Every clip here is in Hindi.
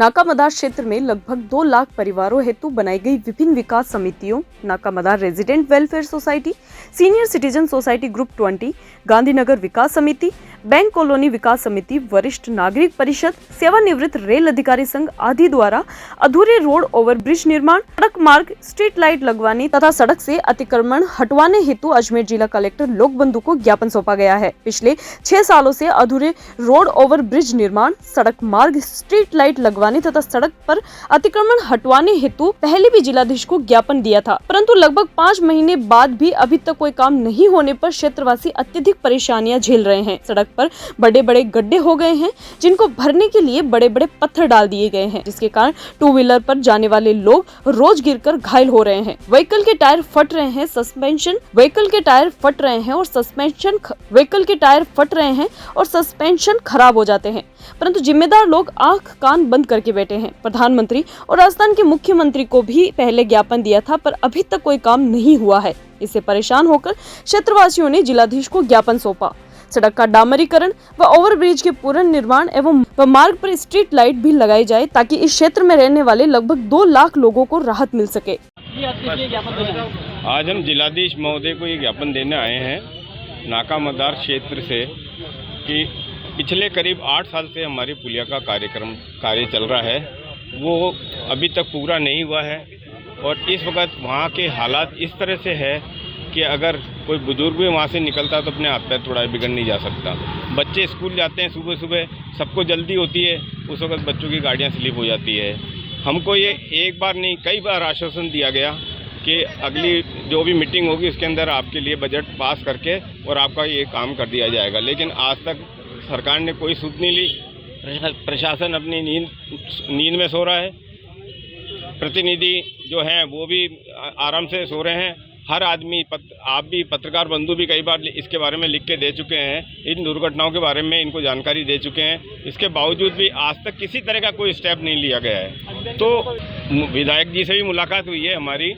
नाका मदार क्षेत्र में लगभग 2 लाख परिवारों हेतु बनाई गई विभिन्न विकास समितियों नाका मदार resident welfare society, senior citizen society group 20, Gandhinagar विकास समिति, बैंक कॉलोनी विकास समिति, वरिष्ठ नागरिक परिषद, सेवानिवृत्त रेल अधिकारी संघ आदि द्वारा अधूरे रोड ओवरब्रिज निर्माण, सड़क मार्ग, स्ट्रीट लाइट लगवाने तथा सड़क से अतिक्रमण हटवाने हेतु अजमेर जिला कलेक्टर लोकबंधु को ज्ञापन सौंपा गया है। पिछले 6 सालों से अधूरे रोड ओवरब्रिज निर्माण, सड़क मार्ग, स्ट्रीट लाइट लगवाने तथा सड़क पर अतिक्रमण हटवाने हेतु पहले भी जिलाधीश को ज्ञापन दिया था, परंतु लगभग 5 महीने बाद भी अभी तक कोई काम नहीं होने पर क्षेत्रवासी अत्यधिक परेशानियां झेल रहे हैं। सड़क पर बड़े-बड़े गड्ढे हो गए हैं, जिनको भरने के लिए बड़े-बड़े पत्थर डाल दिए गए हैं, जिसके कारण 2 व्हीलर पर जाने वाले लोग रोज गिरकर घायल हो रहे हैं। व्हीकल के टायर फट रहे हैं, सस्पेंशन खराब हो जाते हैं, परंतु जिम्मेदार लोग आंख कान बंद करके बैठे हैं। प्रधानमंत्री और राजस्थान के मुख्यमंत्री को भी पहले ज्ञापन दिया था, पर अभी तक कोई काम नहीं हुआ है। इससे परेशान होकर क्षेत्रवासियों ने जिलाधीश को ज्ञापन सौंपा। सड़क का डामरीकरण व ओवरब्रिज के पूर्ण निर्माण एवं मार्ग पर स्ट्रीट लाइट भी लगाई जाए, ताकि इस क्षेत्र में रहने वाले लगभग 2 लाख लोगों को राहत मिल सके। आज हम जिलाधीश महोदय को ये ज्ञापन देने आए हैं नाका मदार क्षेत्र से कि पिछले करीब 8 साल से हमारी पुलिया का कार्य चल रहा है, वो अभी तक पूरा नहीं हुआ है। और इस वक्त वहाँ के हालात इस तरह से है कि अगर कोई बुजुर्ग भी वहाँ से निकलता है तो अपने हाथ पैर थोड़ा बिगड़ नहीं जा सकता। बच्चे स्कूल जाते हैं सुबह सुबह, सबको जल्दी होती है, उस वक्त बच्चों की गाड़ियाँ स्लिप हो जाती है। हमको ये एक बार नहीं कई बार आश्वासन दिया गया कि अगली जो भी मीटिंग होगी उसके अंदर आपके लिए बजट पास करके और आपका ये काम कर दिया जाएगा, लेकिन आज तक सरकार ने कोई सुध नहीं ली। प्रशासन अपनी नींद में सो रहा है, प्रतिनिधि जो हैं वो भी आराम से सो रहे हैं। हर आदमी आप भी पत्रकार बंधु भी कई बार इसके बारे में लिख के दे चुके हैं, इन दुर्घटनाओं के बारे में इनको जानकारी दे चुके हैं। इसके बावजूद भी आज तक किसी तरह का कोई स्टेप नहीं लिया गया है। तो विधायक जी से भी मुलाकात हुई है हमारी,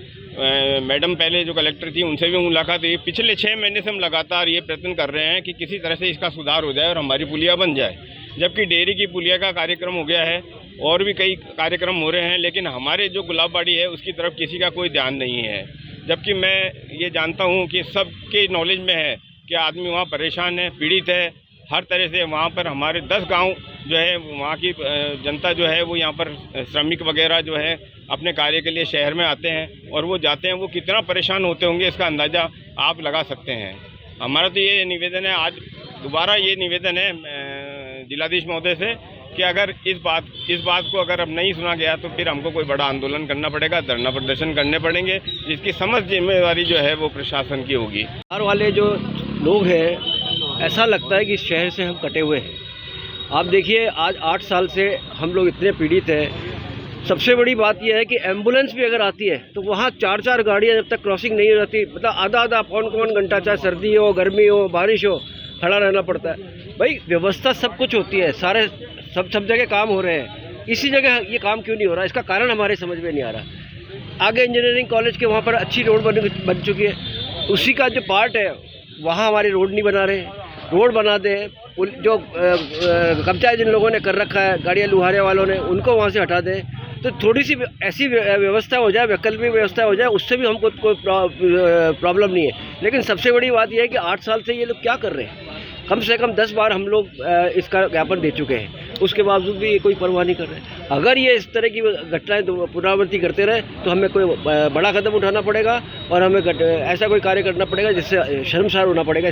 मैडम पहले जो कलेक्टर थी उनसे भी मुलाकात हुई। पिछले 6 महीने से हम लगातार ये प्रयत्न कर रहे हैं कि किसी तरह से इसका सुधार हो जाए और हमारी पुलिया बन जाए। जबकि डेयरी की पुलिया का कार्यक्रम हो गया है और भी कई कार्यक्रम हो रहे हैं, लेकिन हमारे जो गुलाबबाड़ी है उसकी तरफ किसी का कोई ध्यान नहीं है। जबकि मैं ये जानता हूँ कि सबके नॉलेज में है कि आदमी वहाँ परेशान है, पीड़ित है हर तरह से। वहाँ पर हमारे 10 गांव जो है वहाँ की जनता जो है वो यहाँ पर श्रमिक वगैरह जो है अपने कार्य के लिए शहर में आते हैं और वो जाते हैं, वो कितना परेशान होते होंगे इसका अंदाज़ा आप लगा सकते हैं। हमारा तो ये निवेदन है, आज दोबारा ये निवेदन है जिलाधीश महोदय से कि अगर इस बात को अगर अब नहीं सुना गया तो फिर हमको कोई बड़ा आंदोलन करना पड़ेगा, धरना प्रदर्शन करने पड़ेंगे, जिसकी समस्त जिम्मेदारी जो है वो प्रशासन की होगी। बाहर वाले जो लोग हैं, ऐसा लगता है कि इस शहर से हम कटे हुए हैं। आप देखिए आज 8 साल से हम लोग इतने पीड़ित हैं। सबसे बड़ी बात यह है कि एम्बुलेंस भी अगर आती है तो वहाँ 4-4 गाड़ियाँ जब तक क्रॉसिंग नहीं हो जाती, मतलब आधा पौन घंटा, चाहे सर्दी हो, गर्मी हो, बारिश हो, खड़ा रहना पड़ता है। भाई व्यवस्था सब कुछ होती है, सारे सब जगह काम हो रहे हैं, इसी जगह ये काम क्यों नहीं हो रहा? इसका कारण हमारे समझ में नहीं आ रहा। आगे इंजीनियरिंग कॉलेज के वहाँ पर अच्छी रोड बन चुकी है, उसी का जो पार्ट है वहाँ हमारे रोड नहीं बना रहे। रोड बना दें, जो कब्जा जिन लोगों ने कर रखा है, गाड़ियाँ लुहारे वालों ने, उनको वहाँ से हटा दें, तो थोड़ी सी ऐसी व्यवस्था हो जाए, वैकल्पिक व्यवस्था हो जाए, उससे भी हमको कोई प्रॉब्लम नहीं है। लेकिन सबसे बड़ी बात यह है कि 8 साल से ये लोग क्या कर रहे हैं? कम से कम 10 बार हम लोग इसका ज्ञापन दे चुके हैं, उसके बावजूद भी ये कोई परवाह नहीं कर रहे। अगर ये इस तरह की घटनाएं पुनरावृत्ति करते रहे तो हमें कोई बड़ा कदम उठाना पड़ेगा और हमें ऐसा कोई कार्य करना पड़ेगा जिससे शर्मसार होना पड़ेगा।